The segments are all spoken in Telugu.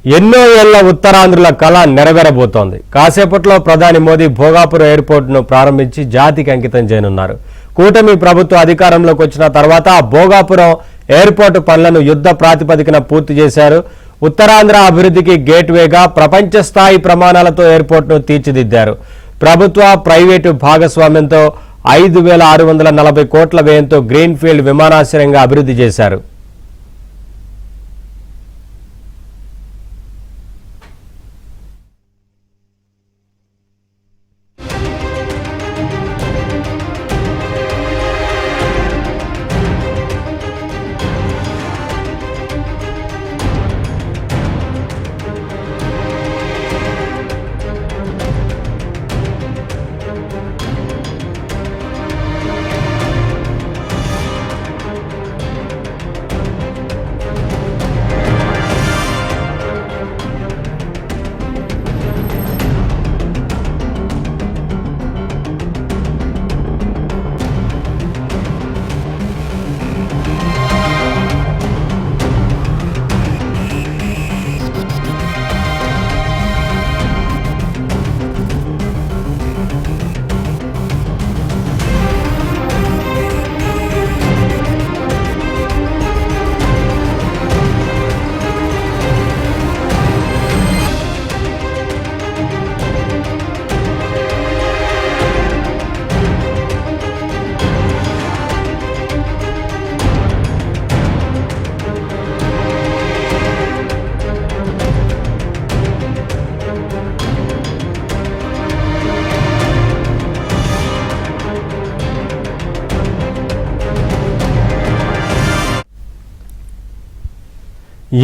ఎన్నో ఏళ్ల ఉత్తరాంధ్రుల కళ నెరవేరబోతోంది. కాసేపట్లో ప్రధాని మోదీ భోగాపురం ఎయిర్పోర్టును ప్రారంభించి జాతికి అంకితం చేయనున్నారు. కూటమి ప్రభుత్వం అధికారంలోకి వచ్చిన తర్వాత భోగాపురం ఎయిర్పోర్టు పనులను యుద్ధ ప్రాతిపదికన పూర్తి చేశారు. ఉత్తరాంధ్ర అభివృద్ధికి గేట్వేగా ప్రపంచ స్థాయి ప్రమాణాలతో ఎయిర్పోర్టును తీర్చిదిద్దారు. ప్రభుత్వ ప్రైవేటు భాగస్వామ్యంతో 5,640 కోట్ల వ్యయంతో గ్రీన్ఫీల్డ్ విమానాశ్రయంగా అభివృద్ధి చేశారు.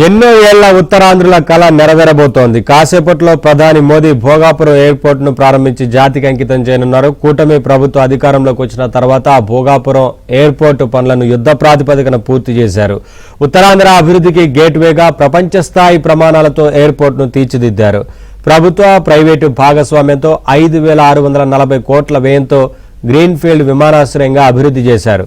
ఎన్నో ఏళ్ల ఉత్తరాంధ్రుల కళ నెరవేరబోతోంది. కాసేపట్లో ప్రధాని మోదీ భోగాపురం ఎయిర్పోర్టును ప్రారంభించి జాతికి అంకితం చేయనున్నారు. కూటమి ప్రభుత్వం అధికారంలోకి వచ్చిన తర్వాత భోగాపురం ఎయిర్పోర్టు పనులను యుద్ధ ప్రాతిపదికన పూర్తి చేశారు. ఉత్తరాంధ్ర అభివృద్ధికి గేట్వేగా ప్రపంచ స్థాయి ప్రమాణాలతో ఎయిర్పోర్టును తీర్చిదిద్దారు. ప్రభుత్వ ప్రైవేటు భాగస్వామ్యంతో 5,640 కోట్ల వ్యయంతో గ్రీన్ఫీల్డ్ విమానాశ్రయంగా అభివృద్ధి చేశారు.